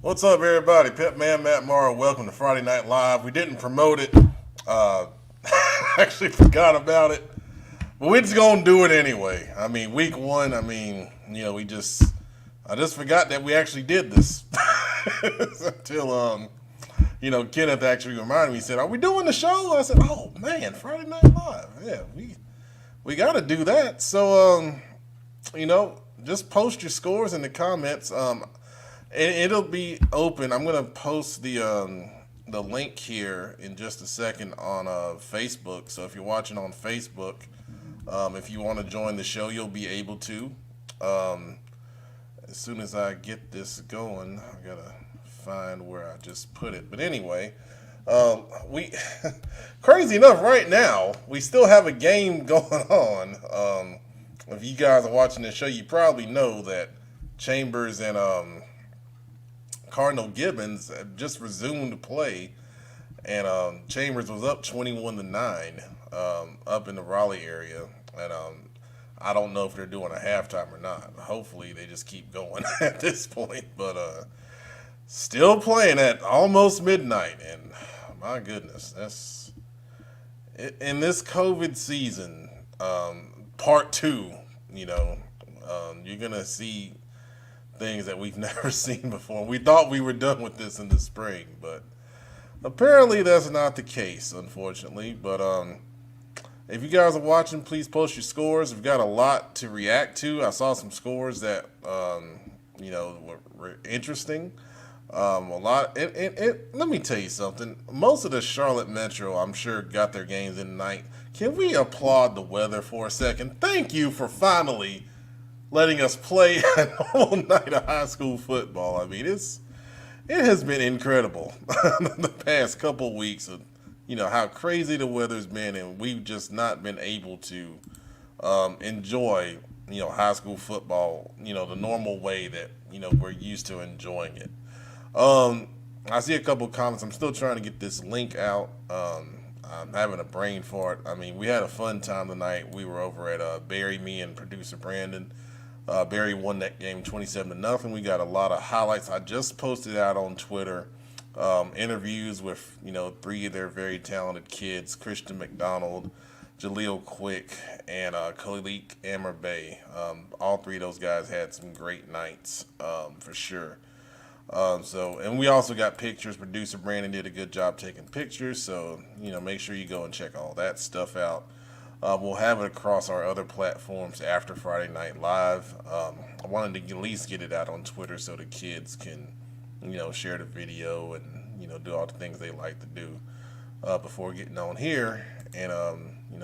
What's up, everybody? Pep Man, Matt Morrow. Welcome to Friday Night Live. We didn't promote it. Actually forgot about it. But we're just going to do it anyway. I mean, week one, I just forgot that we actually did this. Until, Kenneth actually reminded me, he said, are we doing the show? I said, oh, man, Friday Night Live. Yeah, we got to do that. So, just post your scores in the comments. It'll be open. I'm gonna post the link here in just a second on Facebook. So if you're watching on Facebook, if you want to join the show, you'll be able to. As soon as I get this going, I gotta find where I just put it. But anyway, we crazy enough, right now we still have a game going on. If you guys are watching the show, you probably know that Chambers and Cardinal Gibbons have just resumed play, and Chambers was up 21-9 up in the Raleigh area, and I don't know if they're doing a halftime or not. Hopefully they just keep going at this point, but still playing at almost midnight, and my goodness, that's in this COVID season, part two. You're gonna see things that we've never seen before. We thought we were done with this in the spring, but apparently that's not the case, unfortunately. But if you guys are watching, please post your scores. We've got a lot to react to. I saw some scores that were interesting. Let me tell you something. Most of the Charlotte Metro, I'm sure, got their games in tonight. Can we applaud the weather for a second? Thank you for finally letting us play a whole night of high school football. I mean, it has been incredible the past couple weeks of, how crazy the weather's been, and we've just not been able to enjoy, high school football, the normal way that, we're used to enjoying it. I see a couple comments. I'm still trying to get this link out. I'm having a brain fart. I mean, we had a fun time tonight. We were over at Barry, me and producer Brandon. Barry won that game 27-0. We got a lot of highlights. I just posted out on Twitter interviews with three of their very talented kids: Christian McDonald, Jaleel Quick, and Khalik Amr Bay. All three of those guys had some great nights for sure. And we also got pictures. Producer Brandon did a good job taking pictures. So make sure you go and check all that stuff out. We'll have it across our other platforms after Friday Night Live. I wanted to at least get it out on Twitter so the kids can, share the video and, do all the things they like to do before getting on here and,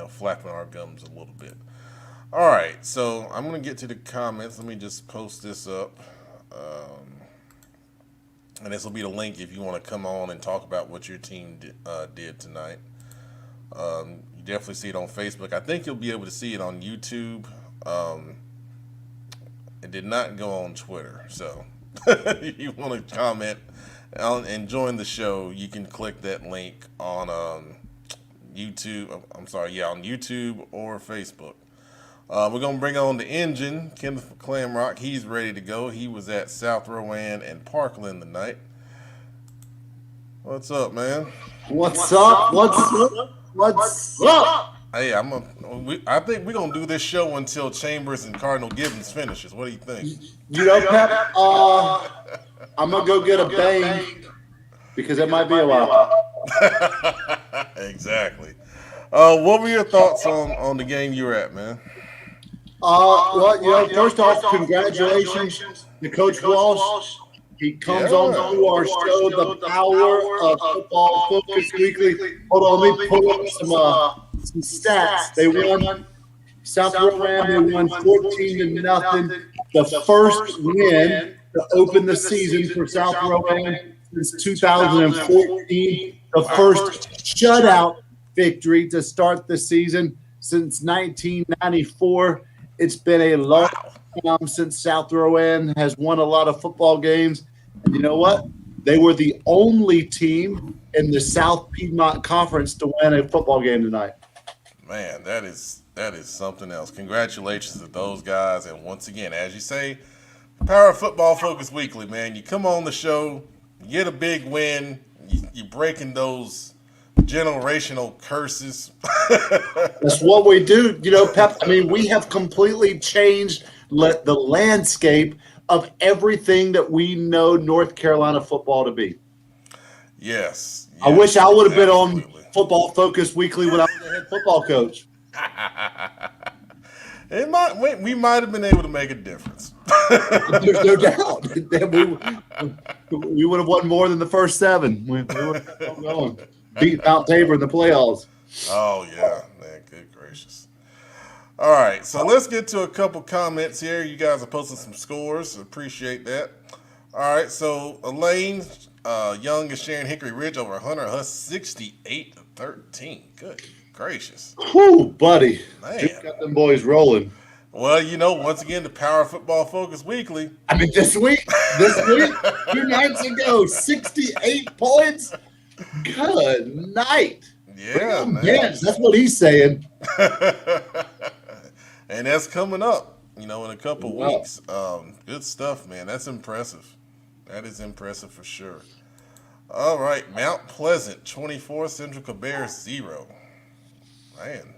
flapping our gums a little bit. All right, so I'm going to get to the comments. Let me just post this up. And this will be the link if you want to come on and talk about what your team did tonight. You definitely see it on Facebook. I think you'll be able to see it on YouTube. It did not go on Twitter. So if you want to comment and join the show, you can click that link on YouTube. On YouTube or Facebook. We're going to bring on the engine, Kenneth Clamrock. He's ready to go. He was at South Rowan and Parkland tonight. What's up, man? What's up? Hey, I think we're going to do this show until Chambers and Cardinal Gibbons finishes. What do you think? Pep, I'm going to go get a bang because it might be a while. Exactly. What were your thoughts on the game you were at, man? First off, congratulations to Coach Walsh. He comes on to our show, The Power of Football Focus Weekly. Hold on, let me pull up some stats. They won South Rowan. They won 14-0. The first win to open the season for South Rowan since 2014. The first shutout victory to start the season since 1994. It's been a long time since South Rowan has won a lot of football games. And you know what? They were the only team in the South Piedmont Conference to win a football game tonight. Man, that is something else. Congratulations to those guys. And once again, as you say, Power Football Focus Weekly, man. You come on the show, you get a big win, you're breaking those generational curses. That's what we do. Pep, I mean, we have completely changed the landscape of everything that we know North Carolina football to be. Yes. I wish I would have been on absolutely. Football Focus Weekly when I was a head football coach. We might have been able to make a difference. There's no doubt. We would have won more than the first 7. We would have kept on going. Beat Mount Tabor in the playoffs. Oh, yeah, man. Good gracious. All right, so let's get to a couple comments here. You guys are posting some scores. Appreciate that. All right, so Elaine Young is sharing Hickory Ridge over Hunter Huss 68-13. Good gracious. Whew, buddy. Man. Duke got them boys rolling. Well, once again, the Power Football Focus Weekly. I mean, this week, 2 nights ago, 68 points. Good night. Yeah, man. Yes, that's what he's saying. And that's coming up, in a couple weeks. Good stuff, man. That's impressive. That is impressive for sure. All right, Mount Pleasant, 24, Central Cabarrus, 0. Man.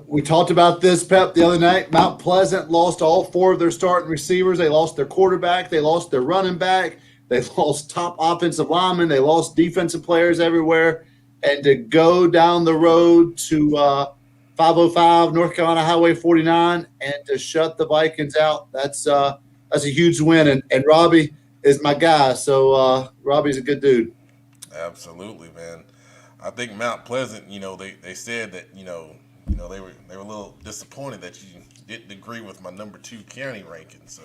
We talked about this, Pep, the other night. Mount Pleasant lost all 4 of their starting receivers. They lost their quarterback. They lost their running back. They lost top offensive linemen. They lost defensive players everywhere. And to go down the road to 505 North Carolina Highway 49 and to shut the Vikings out, that's a huge win. And Robbie is my guy. So Robbie's a good dude. Absolutely, man. I think Mount Pleasant, they said that, they were a little disappointed that you didn't agree with my number 2 county ranking. So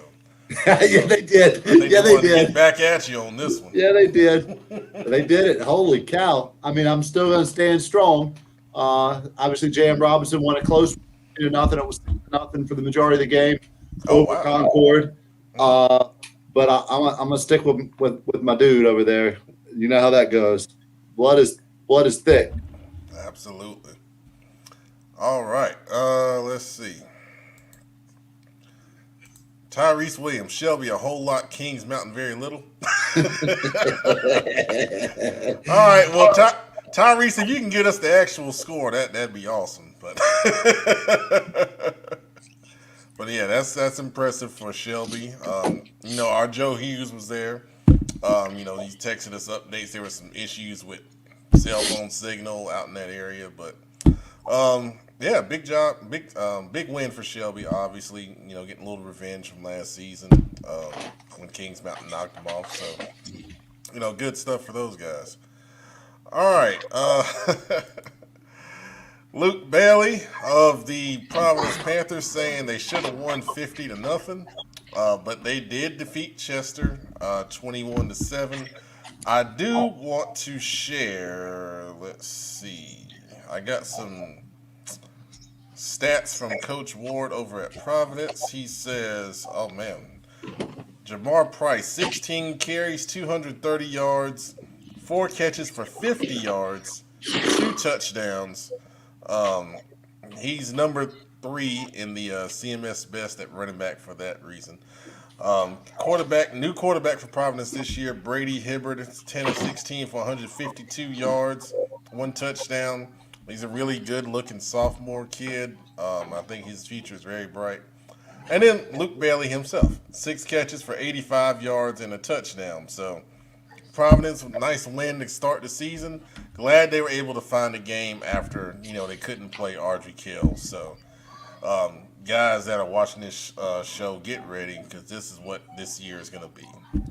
yeah, they did. They did. Get back at you on this one. Yeah, they did. They did it. Holy cow! I mean, I'm still going to stand strong. Obviously, J.M. Robinson won it close, 2-0. It was 0 for the majority of the game over Concord. But I'm going to stick with my dude over there. You know how that goes. Blood is thick. Absolutely. All right. Let's see. Tyrese Williams, Shelby a whole lot, Kings Mountain very little. All right. Well, Tyrese, if you can get us the actual score, that'd be awesome. But yeah, that's impressive for Shelby. Our Joe Hughes was there. He texted us updates. There were some issues with cell phone signal out in that area, but yeah, big job, big win for Shelby. Obviously, getting a little revenge from last season when Kings Mountain knocked them off. So, good stuff for those guys. All right, Luke Bailey of the Providence Panthers saying they should have won 50-0, but they did defeat Chester 21-7. I do want to share. Let's see. I got some stats from Coach Ward over at Providence. He says, oh man, Jamar Price, 16 carries, 230 yards, 4 catches for 50 yards, 2 touchdowns. He's number 3 in the CMS best at running back for that reason. New quarterback for Providence this year, Brady Hibbert, 10 of 16 for 152 yards, 1 touchdown. He's a really good-looking sophomore kid. I think his future is very bright. And then Luke Bailey himself, 6 catches for 85 yards and a touchdown. So Providence, nice win to start the season. Glad they were able to find a game after, they couldn't play Ardrey Kill. So guys that are watching this show, get ready because this is what this year is going to be.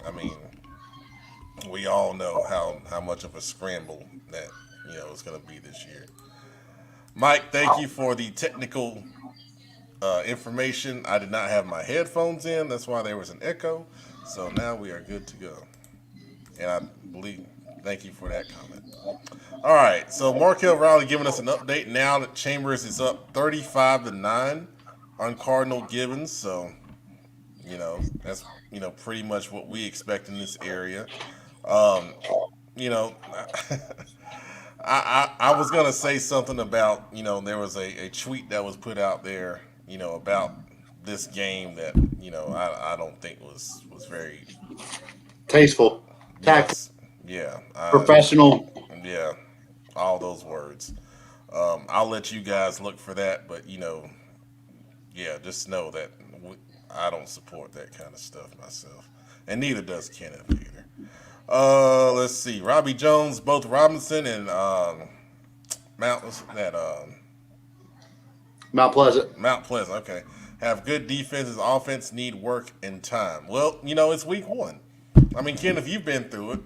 I mean, we all know how much of a scramble that, it's going to be this year. Mike, thank you for the technical information. I did not have my headphones in. That's why there was an echo. So now we are good to go. And I believe, thank you for that comment. All right. So Markell Riley giving us an update now that Chambers is up 35-9 on Cardinal Gibbons. So, that's, pretty much what we expect in this area. I was going to say something about, there was a tweet that was put out there, about this game that I don't think was very Tasteful, tactful, yes, yeah, professional. yeah, all those words. I'll let you guys look for that, but yeah, just know that I don't support that kind of stuff myself, and neither does Kenneth either. Let's see, Robbie Jones, both Robinson and Mount that Mount Pleasant. Mount Pleasant. Okay, have good defenses. Offense need work and time. Well, it's week one. I mean, Kenneth, you've been through it.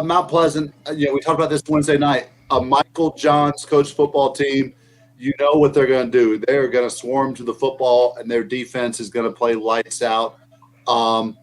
Mount Pleasant. We talked about this Wednesday night. A Michael Johns coach football team. You know what they're going to do. They're going to swarm to the football, and their defense is going to play lights out. For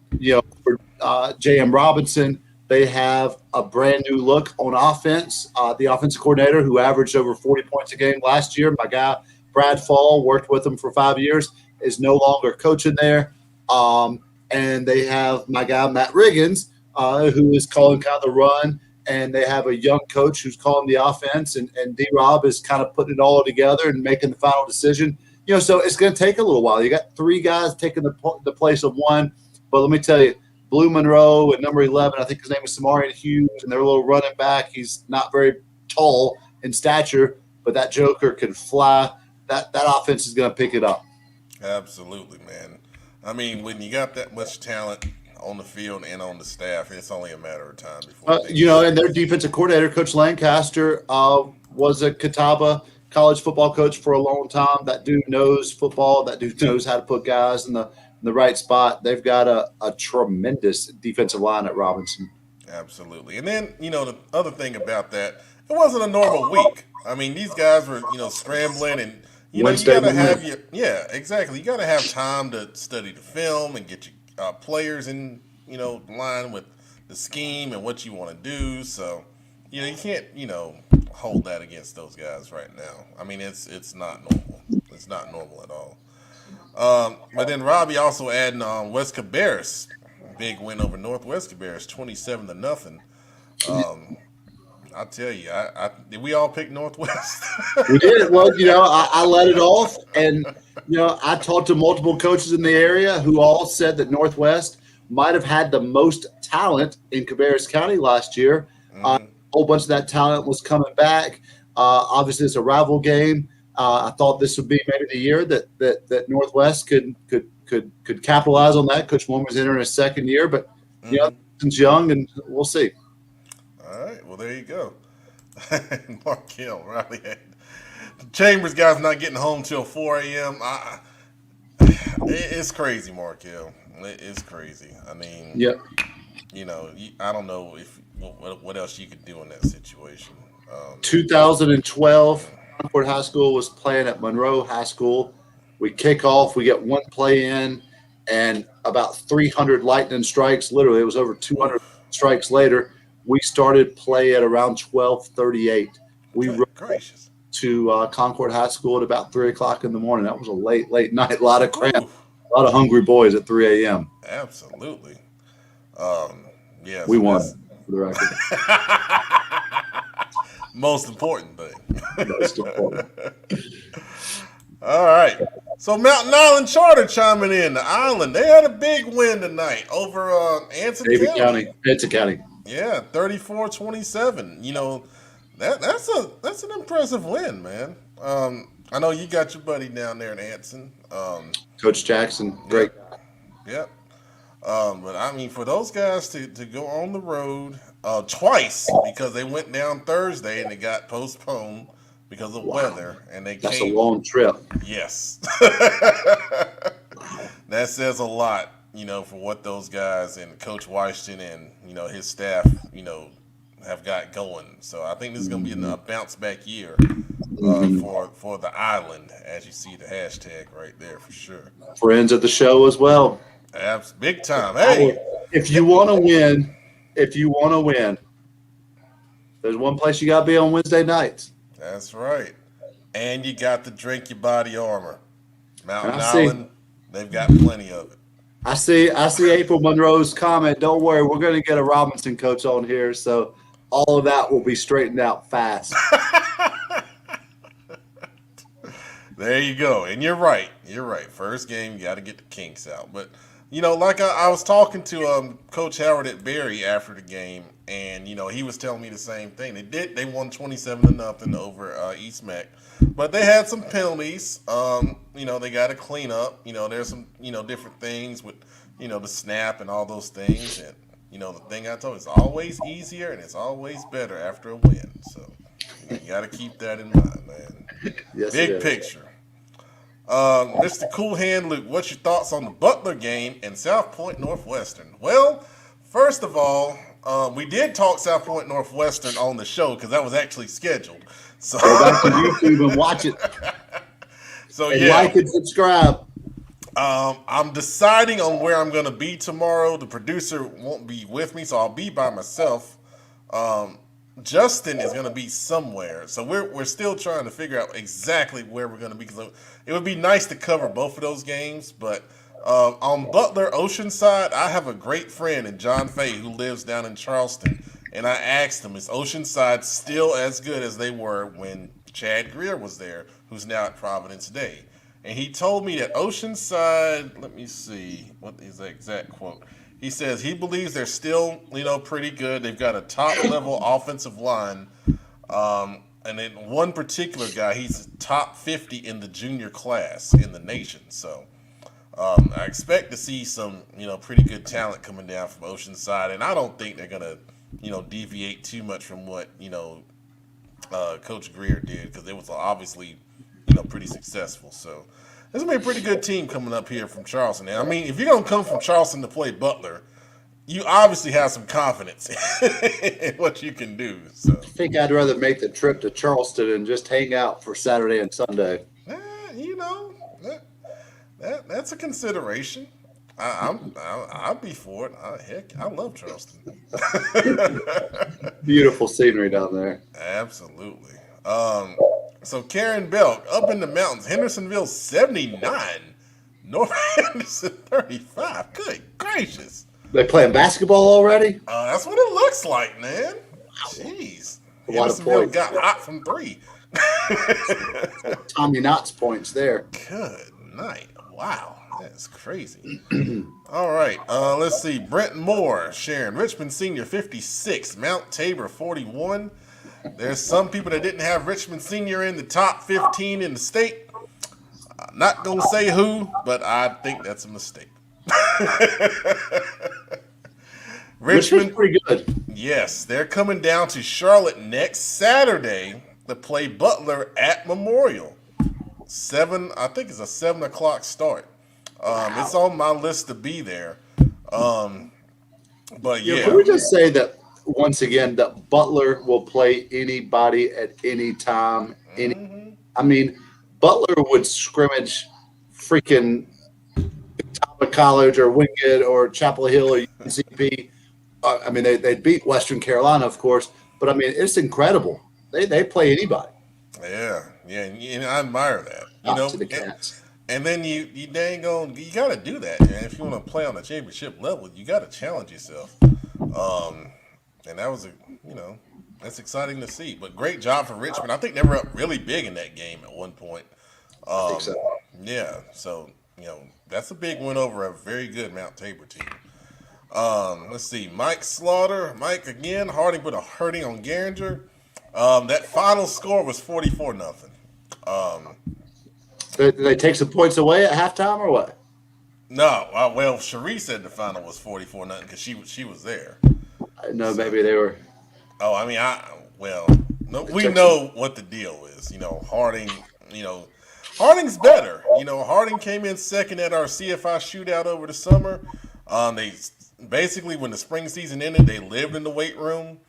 J.M. Robinson, they have a brand new look on offense. The offensive coordinator, who averaged over 40 points a game last year, my guy Brad Fall, worked with him for 5 years, is no longer coaching there. And they have my guy Matt Riggins, who is calling kind of the run. And they have a young coach who's calling the offense, and D-Rob is kind of putting it all together and making the final decision. So it's going to take a little while. You got 3 guys taking the place of one. But let me tell you, Blue Monroe and number 11, I think his name is Samarian Hughes, and their little running back, he's not very tall in stature, but that joker can fly. That offense is going to pick it up. Absolutely, man. I mean, when you got that much talent on the field and on the staff, it's only a matter of time before. And their defensive coordinator, Coach Lancaster, was a Catawba college football coach for a long time. That dude knows football. That dude knows how to put guys in the right spot. They've got a tremendous defensive line at Robinson. Absolutely. And then, the other thing about that, it wasn't a normal week. I mean, these guys were, scrambling and, you got to have yeah, exactly. You got to have time to study the film and get your players in, line with the scheme and what you want to do. So, you can't, hold that against those guys right now. I mean, it's not normal. It's not normal at all. But then Robbie also adding on West Cabarrus, big win over Northwest Cabarrus, 27-0. I'll tell you, did we all pick Northwest? We did. Well, I let it off, and I talked to multiple coaches in the area who all said that Northwest might have had the most talent in Cabarrus County last year. Mm-hmm. A whole bunch of that talent was coming back. Obviously, it's a rival game. I thought this would be maybe the year that Northwest could capitalize on that. Coach Moore was entering his second year, but he's young, and we'll see. All right, well there you go. Markell, Riley, the Chambers guys not getting home till 4 a.m. It's crazy, Markell. It's crazy. I mean, yep. I don't know what else you could do in that situation. 2012. Concord High School was playing at Monroe High School. We kick off, we get one play in, and about 300 lightning strikes. Literally, it was over 200 strikes later. We started play at around 12:38. We rode to Concord High School at about 3 o'clock in the morning. That was a late night. A lot of cramp, a lot of hungry boys at 3 a.m. Absolutely. Yeah, we won, for the record. Most important thing. Most important. All right. So Mountain Island Charter chiming in. The Island, they had a big win tonight over Anson County. Anson County. Yeah, 34-27. That's an impressive win, man. I know you got your buddy down there in Anson. Coach Jackson, great. Yep. But I mean, for those guys to go on the road twice, because they went down Thursday and it got postponed because of weather, and that's a long trip. Yes. That says a lot, for what those guys and Coach Washington and his staff, have got going. So I think this is going to be a bounce back year for the Island, as you see the hashtag right there for sure. Friends of the show as well. Big time. Hey, if you want to win, there's one place you got to be on Wednesday nights. That's right. And you got to drink your body armor. Mountain Island, they've got plenty of it. I see April Monroe's comment. Don't worry, we're going to get a Robinson coach on here, so all of that will be straightened out fast. There you go. And you're right. You're right. First game, you got to get the kinks out. But, like I was talking to Coach Howard at Berry after the game, and, he was telling me the same thing. They won 27-0 over East Mac. But they had some penalties. They got to clean up. There's some, different things with, the snap and all those things. And, the thing I told you, it's always easier and it's always better after a win. So, you got to keep that in mind, man. Yes, Big picture. Mr. Cool Hand Luke, what's your thoughts on the Butler game and South Point Northwestern? Well, first of all, we did talk South Point Northwestern on the show because that was actually scheduled. So go back to YouTube and watch it. So and like and subscribe. I'm deciding on where I'm going to be tomorrow. The producer won't be with me, so I'll be by myself. Justin is going to be somewhere, so we're still trying to figure out exactly where we're going to be, because it would be nice to cover both of those games. But on Butler Oceanside, I have a great friend in John Fay who lives down in Charleston, and I asked him, is Oceanside still as good as they were when Chad Greer was there, who's now at Providence Day? And he told me that Oceanside, let me see, what is the exact quote? He says he believes they're still, pretty good. They've got a top-level offensive line. And then one particular guy, he's top 50 in the junior class in the nation. So I expect to see some, pretty good talent coming down from Oceanside. And I don't think they're going to, deviate too much from what, Coach Greer did, because it was obviously, pretty successful. So this is going to be a pretty good team coming up here from Charleston. And I mean, if you're going to come from Charleston to play Butler, you obviously have some confidence in what you can do. So I think I'd rather make the trip to Charleston and just hang out for Saturday and Sunday. That's a consideration. I'll be for it. Heck, I love Charleston. Beautiful scenery down there. Absolutely. So Karen Belk, up in the mountains, Hendersonville 79, North Henderson 35. Good gracious. They playing basketball already? That's what it looks like, man. Jeez. Hendersonville got hot from three. Tommy Knott's points there. Good night. Wow. That's crazy. All right. Let's see. Brent Moore, Sharon. Richmond Senior 56, Mount Tabor 41. There's some people that didn't have Richmond Senior in the top 15 in the state. I'm not going to say who, but I think that's a mistake. Richmond's pretty good. Yes, they're coming down to Charlotte next Saturday to play Butler at Memorial. I think it's a 7 o'clock start. It's on my list to be there. But yeah. Can we just say that once again that Butler will play anybody at any time? I mean, Butler would scrimmage freaking Catawba College or Wingate or Chapel Hill or UCP. I mean, they beat Western Carolina, of course, but I mean, it's incredible. They play anybody. Yeah, and I admire that. To the Cats. And then you got to do that, man. If you want to play on a championship level, you got to challenge yourself. And that was that's exciting to see. But great job for Richmond. I think they were up really big in that game at one point. I think so. Yeah, so that's a big win over a very good Mount Tabor team. Let's see, Mike Slaughter. Mike again. Harding put a hurting on Garinger. That final score was 44-0. Did they take some points away at halftime or what? No, well, Cherie said the final was 44-0 because she was there. No, maybe they were. Oh, I mean, we know what the deal is. Harding. Harding's better. Harding came in second at our CFI shootout over the summer. They basically, when the spring season ended, they lived in the weight room.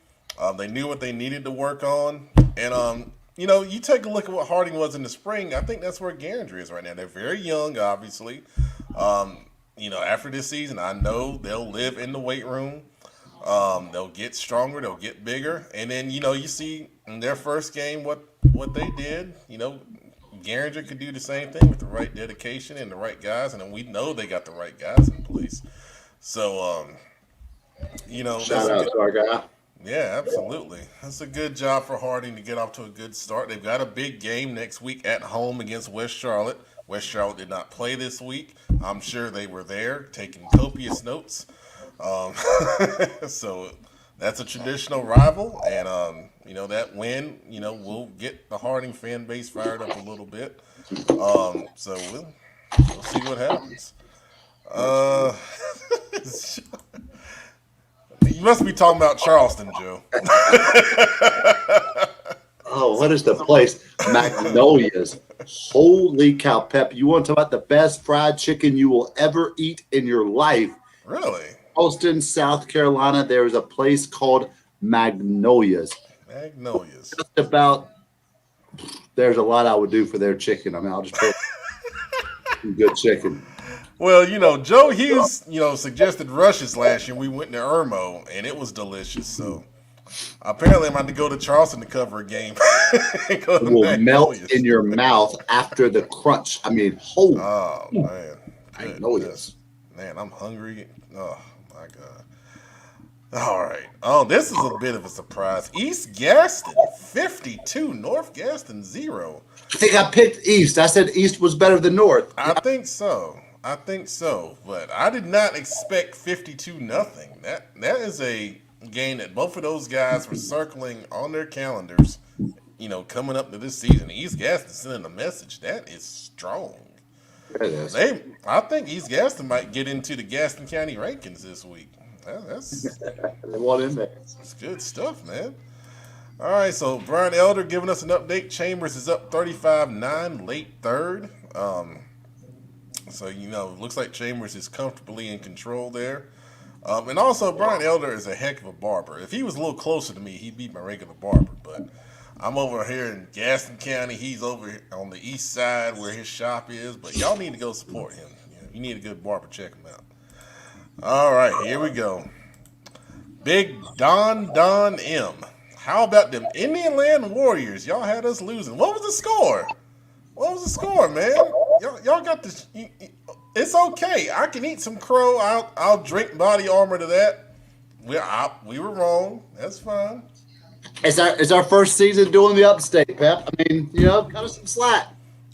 They knew what they needed to work on, and you take a look at what Harding was in the spring. I think that's where Garinger is right now. They're very young, obviously. After this season, I know they'll live in the weight room. They'll get stronger. They'll get bigger. And then, you see in their first game what they did. Garinger could do the same thing with the right dedication and the right guys. And then we know they got the right guys in place. So, shout out to our guy. Yeah, absolutely. That's a good job for Harding to get off to a good start. They've got a big game next week at home against West Charlotte. West Charlotte did not play this week. I'm sure they were there taking copious notes. Um, so that's a traditional rival, and that win, will get the Harding fan base fired up a little bit. So we'll see what happens. Uh, you must be talking about Charleston, Joe. Oh, what is the place? Magnolias. Holy cow, Pep. You want to talk about the best fried chicken you will ever eat in your life? Really? Austin, South Carolina, there is a place called Magnolias. Magnolias. Just about, there's a lot I would do for their chicken. I mean, I'll just put some good chicken. Well, Joe Hughes, suggested rushes last year. We went to Irmo, and it was delicious. So apparently, I'm about to go to Charleston to cover a game. It will melt in your mouth after the crunch. I mean, holy. Oh, man. Magnolias. Man, I'm hungry. Oh, my God. All right. Oh, this is a bit of a surprise. East Gaston, 52. North Gaston, 0. I think I picked East. I said East was better than North. I think so. But I did not expect 52-0. That is a game that both of those guys were circling on their calendars, coming up to this season. East Gaston sending a message. That is strong. It is. I think East Gaston might get into the Gaston County rankings this week. That's one in there. That's good stuff, man. All right, so Brian Elder giving us an update. Chambers is up 35-9, late third. So, looks like Chambers is comfortably in control there. And also, Brian Elder is a heck of a barber. If he was a little closer to me, he'd be my regular barber. But I'm over here in Gaston County. He's over here on the east side where his shop is. But y'all need to go support him. You need a good barber. Check him out. All right, here we go. Big Don M. How about them Indian Land Warriors? Y'all had us losing. What was the score? Man? Y'all got this. It's okay. I can eat some crow. I'll drink body armor to that. We were wrong. That's fine. It's our first season doing the upstate, Pep. I mean, cut us some slack.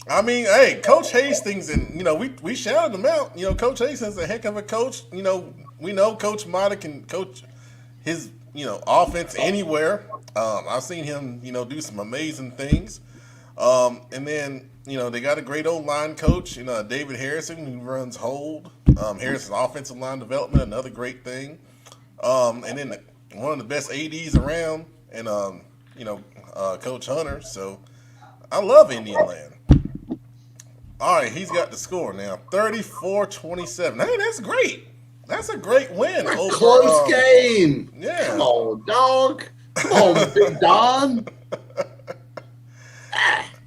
I mean, hey, Coach Hastings, and we shouted him out. Coach Hastings is a heck of a coach. We know Coach Mata can coach his offense anywhere. I've seen him do some amazing things. And then they got a great old line coach, David Harrison, who runs Hold. Harrison's offensive line development, another great thing. And then one of the best ADs around, and Coach Hunter. So I love Indian Land. All right, he's got the score now, 34-27. Hey, that's great. That's a great win. Over, close game. Yeah. Come on, dog. Come on, Big Don.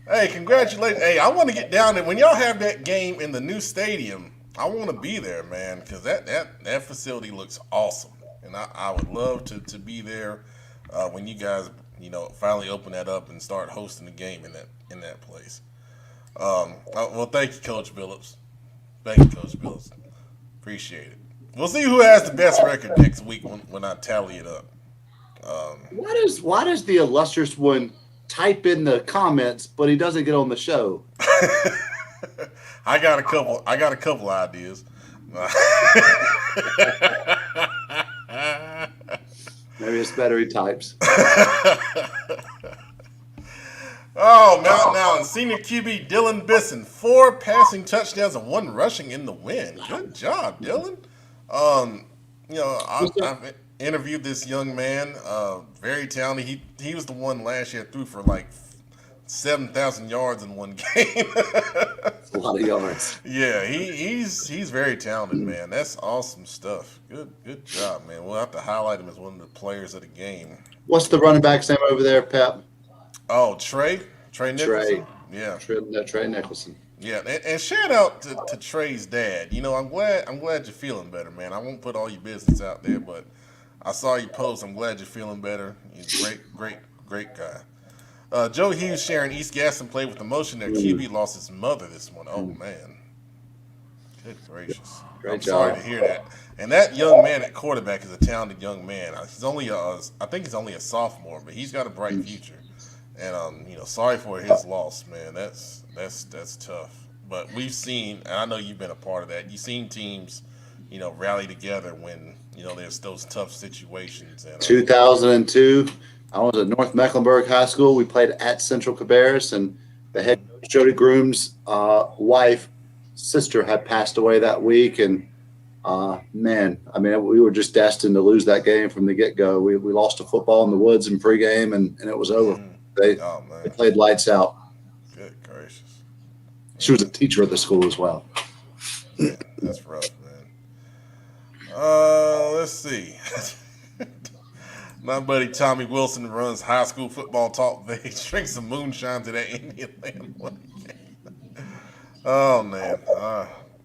Hey, congratulations. Hey, I want to get down there. When y'all have that game in the new stadium, I want to be there, man, because that facility looks awesome. And I would love to be there when you guys, finally open that up and start hosting the game in that place. Well, thank you, Coach Billups. Appreciate it. We'll see who has the best record next week when I tally it up. Why does the illustrious one type in the comments, but he doesn't get on the show? I got a couple ideas. Maybe it's better he types. Oh, Mountain Allen, senior QB Dylan Bisson, 4 passing touchdowns and 1 rushing in the win. Good job, Dylan. I've interviewed this young man, very talented. He was the one last year threw for like 7,000 yards in one game. That's a lot of yards. Yeah, he's very talented, man. That's awesome stuff. Good job, man. We'll have to highlight him as one of the players of the game. What's the running back's name over there, Pep? Oh, Trey Nicholson. Yeah, Trey Nicholson. Yeah, and shout out to Trey's dad. I'm glad you're feeling better, man. I won't put all your business out there, but I saw you post. I'm glad you're feeling better. He's a great guy. Joe Hughes sharing East Gaston played with emotion. Their QB lost his mother this morning. Oh man, good gracious. Great I'm job. sorry to hear that. And that young man at quarterback is a talented young man. I think he's only a sophomore, but he's got a bright future. And sorry for his loss, man. That's tough. But we've seen, and I know you've been a part of that. You've seen teams, rally together when there's those tough situations. And 2002, I was at North Mecklenburg High School. We played at Central Cabarrus, and the head coach, Jody Groom's sister had passed away that week. And we were just destined to lose that game from the get-go. We lost a football in the woods in pregame, and it was over. They played lights out. Good gracious. She was a teacher at the school as well. Yeah, that's rough, man. Let's see. My buddy Tommy Wilson runs high school football talk. They drink some moonshine to that Indian land one game. Oh, man.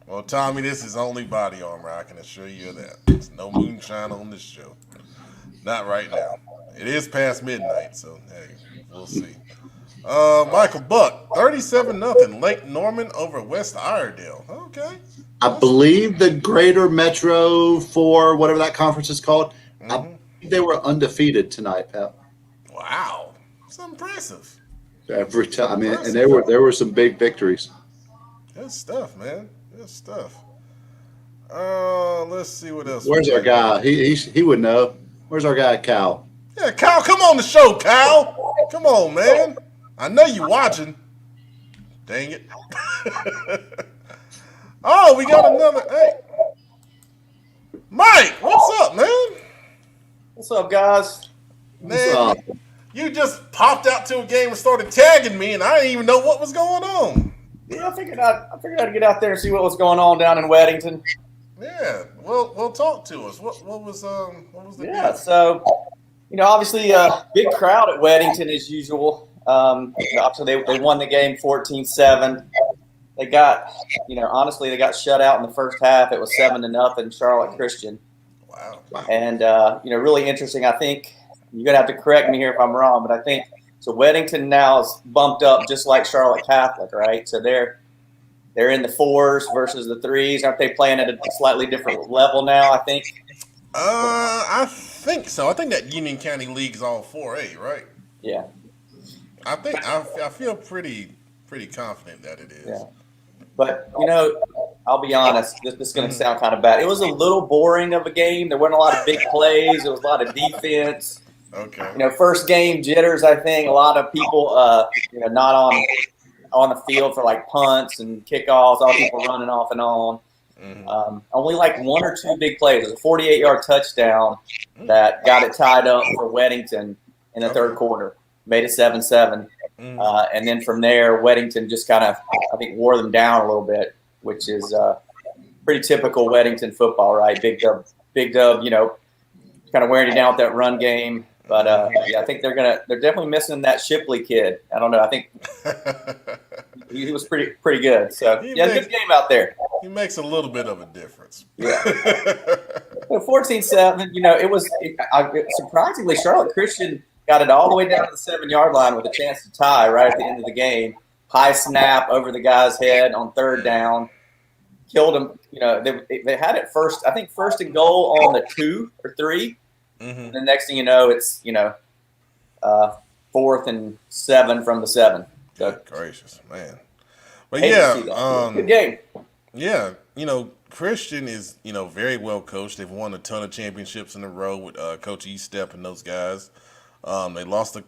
Well, Tommy, this is only body armor. I can assure you of that. There's no moonshine on this show. Not right now. It is past midnight, so, hey, we'll see. Michael Buck, 37-0, Lake Norman over West Iredale. Okay. I believe the Greater Metro 4, whatever that conference is called, I believe they were undefeated tonight, Pep. Wow. That's impressive. Every time. And there were some big victories. Good stuff, man. Good stuff. Let's see what else. Where's our guy? He would know. Where's our guy, Cal? Yeah, Cal, come on the show, Cal. Come on, man. I know you watching. Dang it. Oh, we got another. Hey, Mike, what's up, man? What's up, guys? Man, you just popped out to a game and started tagging me, and I didn't even know what was going on. Yeah, I figured I'd get out there and see what was going on down in Weddington. Yeah, well, talk to us. What was the Yeah, so obviously a big crowd at Weddington as usual. Obviously they won the game 14-7. They got honestly they got shut out in the first half. It was 7-0 Charlotte Christian. Wow. And really interesting. I think you're gonna have to correct me here if I'm wrong, but I think so. Weddington now is bumped up just like Charlotte Catholic, right? So they're in the 4s versus the 3s. Aren't they playing at a slightly different level now? I think. I think so. I think that Union County League's all 4A, right? Yeah. I feel pretty confident that it is. Yeah. But, I'll be honest, this is going to sound kind of bad. It was a little boring of a game. There weren't a lot of big plays. There was a lot of defense. Okay. First game jitters, I think. A lot of people, not on the field for, like, punts and kickoffs. All people running off and on. Mm-hmm. Only, like, 1 or 2 big plays. It was a 48-yard touchdown that got it tied up for Weddington in the third quarter. Made it 7-7. And then from there, Weddington just kind of, I think, wore them down a little bit, which is pretty typical Weddington football, right? Big dub, kind of wearing you down with that run game. But I think they're definitely missing that Shipley kid. I don't know. I think he was pretty good. So good game out there. He makes a little bit of a difference. Yeah. 14-7. It was surprisingly Charlotte Christian got it all the way down to the 7-yard line with a chance to tie right at the end of the game. High snap over the guy's head on third down. Killed him. They had it first, I think first and goal on the 2 or 3. Mm-hmm. And the next thing you know, it's, 4th and 7 from the 7. So, good gracious, man. But yeah. Good game. Yeah. Christian is, very well coached. They've won a ton of championships in a row with Coach Eastep and those guys. They lost a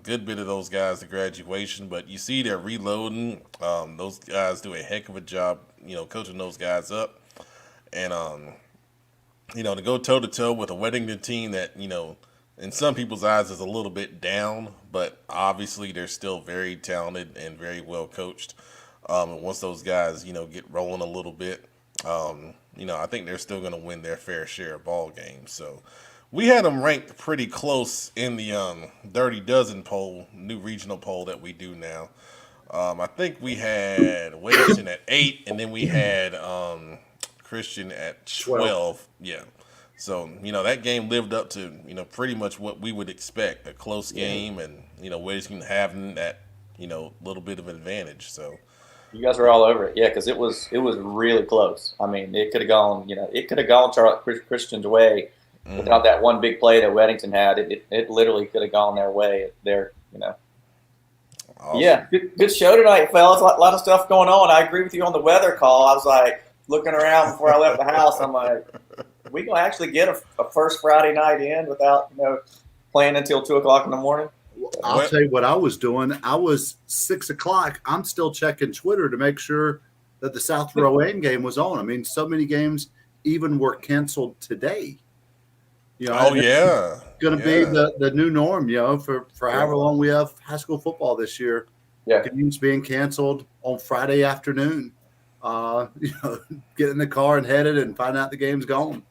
good bit of those guys to graduation, but you see they're reloading. Those guys do a heck of a job, coaching those guys up. And, to go toe-to-toe with a Weddington team that, in some people's eyes is a little bit down, but obviously they're still very talented and very well coached. And once those guys, get rolling a little bit, I think they're still going to win their fair share of ball games. So, we had them ranked pretty close in the Dirty Dozen poll, new regional poll that we do now. I think we had Weddington at 8, and then we had Christian at 12. Yeah. So, that game lived up to, pretty much what we would expect, a close game, and, Weddington having that, little bit of advantage. So, You guys were all over it, yeah, because it was really close. I mean, it could have gone, it could have gone Christian's way without that one big play that Weddington had. It literally could have gone their way there. Awesome. Yeah, good show tonight, fellas. A lot of stuff going on. I agree with you on the weather call. I was like looking around before I left the house. I'm like, we gonna actually get a first Friday night in without playing until 2:00 in the morning. I'll tell you what I was doing. I was 6 o'clock. I'm still checking Twitter to make sure that the South Rowan game was on. I mean, so many games even were canceled today. Yeah. Going to be the new norm, for however long we have high school football this year. Yeah. Games being canceled on Friday afternoon. Get in the car and head it and find out the game's gone.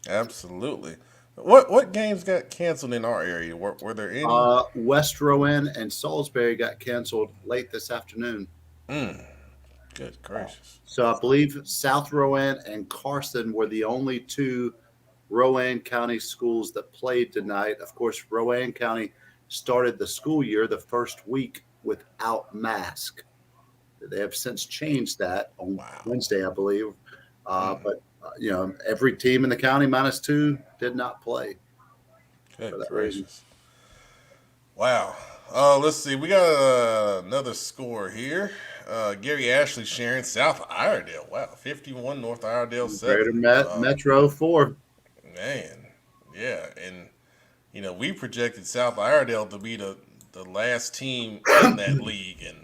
Absolutely. What games got canceled in our area? Were there any? West Rowan and Salisbury got canceled late this afternoon. Good gracious. So I believe South Rowan and Carson were the only two Rowan County schools that played tonight. Of course, Rowan County started the school year the first week without mask. They have since changed that on Wednesday, I believe. But every team in the county minus two did not play. Good gracious. Wow. Let's see. We got another score here. Gary Ashley sharing South Iredale. Wow. 51, North Iredale 7. Greater Metro 4. Man. Yeah. And, we projected South Iredale to be the last team in that league. And,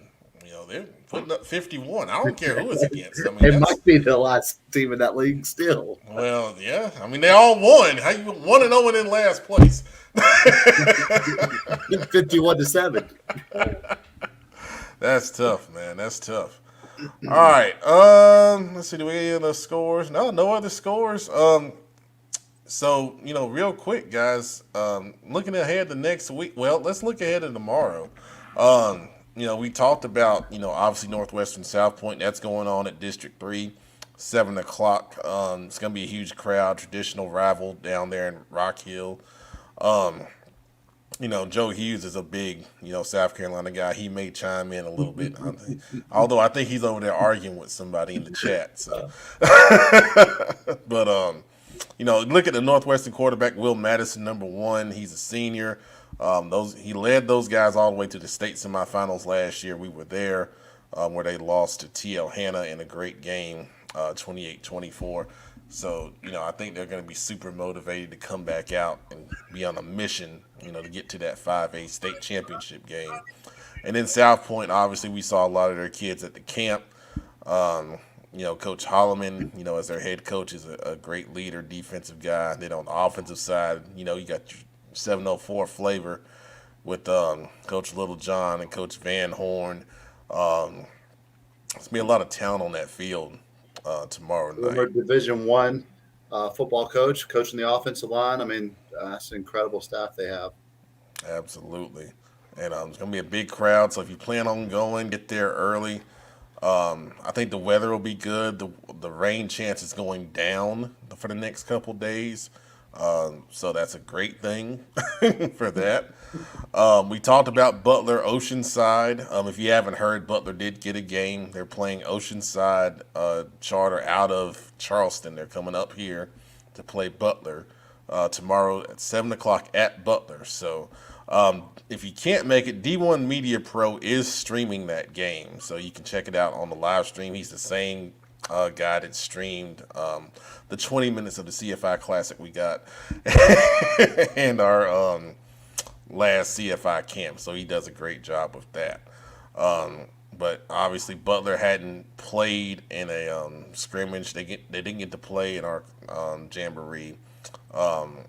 they're putting up 51. I don't care who it's against. I mean, it might be the last team in that league still. Well, yeah. I mean, they all won. How you 1-0 in last place? 51-7. That's tough, man. That's tough. All right. Let's see. Do we have any other scores? No other scores. So, real quick, guys, looking ahead to next week. Well, let's look ahead to tomorrow. We talked about, obviously Northwestern South Pointe. That's going on at District 3, 7 o'clock. It's going to be a huge crowd, traditional rival down there in Rock Hill. Joe Hughes is a big, South Carolina guy. He may chime in a little bit, although I think he's over there arguing with somebody in the chat. So, but look at the Northwestern quarterback, Will Madison, number 1. He's a senior. He led those guys all the way to the state semifinals last year. We were there, where they lost to TL Hanna in a great game, 28-24. So, I think they're going to be super motivated to come back out and be on a mission, to get to that 5A state championship game. And then South Pointe, obviously, we saw a lot of their kids at the camp. Coach Holloman, as their head coach, is a great leader, defensive guy. Then on the offensive side, you got your 704 flavor with Coach Littlejohn and Coach Van Horn. There's going to be a lot of talent on that field tomorrow night. Former Division I football coaching the offensive line. I mean, that's an incredible staff they have. Absolutely. And it's going to be a big crowd, so if you plan on going, get there early. I think the weather will be good. The rain chance is going down for the next couple days. So that's a great thing for that. We talked about Butler, Oceanside. If you haven't heard, Butler did get a game. They're playing Oceanside Charter out of Charleston. They're coming up here to play Butler tomorrow at 7 o'clock at Butler. So if you can't make it, D1 Media Pro is streaming that game. So you can check it out on the live stream. He's the same guy that streamed the 20 minutes of the CFI Classic we got and our last CFI camp. So he does a great job with that. But obviously Butler hadn't played in a scrimmage. They didn't get to play in our jamboree. And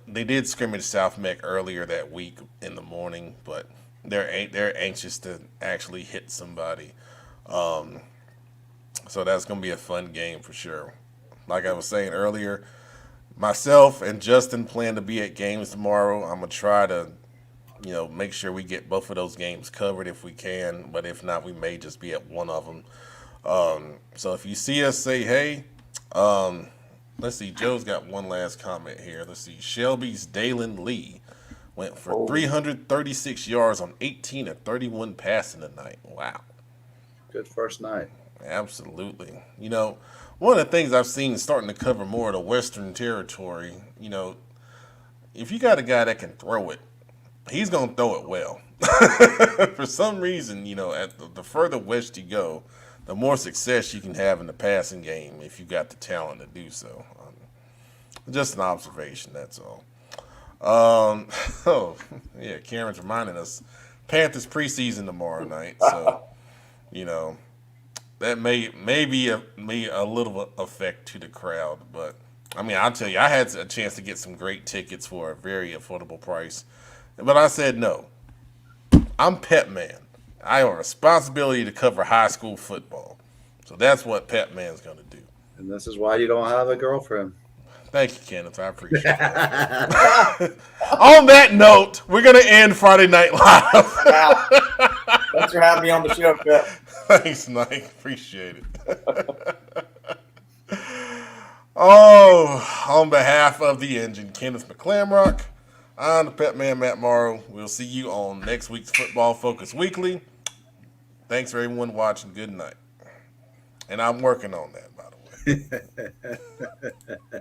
they did scrimmage South Meck earlier that week in the morning, but they're anxious to actually hit somebody. So that's going to be a fun game for sure. Like I was saying earlier, myself and Justin plan to be at games tomorrow. I'm going to try to, make sure we get both of those games covered if we can. But if not, we may just be at one of them. So if you see us, say hey. Let's see. Joe's got one last comment here. Let's see. Shelby's Dalen Lee went for 336 yards on 18 of 31 passing tonight. Wow. good first night. Absolutely. You know, one of the things I've seen starting to cover more of the Western territory, you know, if you got a guy that can throw it, he's going to throw it well. For some reason, you know, at the further west you go, the more success you can have in the passing game if you got the talent to do so. Just an observation, that's all. Oh, yeah, Karen's reminding us Panthers preseason tomorrow night. So, you know, that may be a little effect to the crowd. But, I mean, I'll tell you, I had a chance to get some great tickets for a very affordable price. But I said no. I'm Pep Man. I have a responsibility to cover high school football. So that's what Pep Man's going to do. And this is why you don't have a girlfriend. Thank you, Kenneth. I appreciate it. On that note, we're going to end Friday Night Live. Wow. Thanks for having me on the show, Pep. Thanks, Mike. Appreciate it. Oh, on behalf of the engine, Kenneth McClamrock, I'm the Pep Man, Matt Morrow. We'll see you on next week's Football Focus Weekly. Thanks for everyone watching. Good night. And I'm working on that, by the way.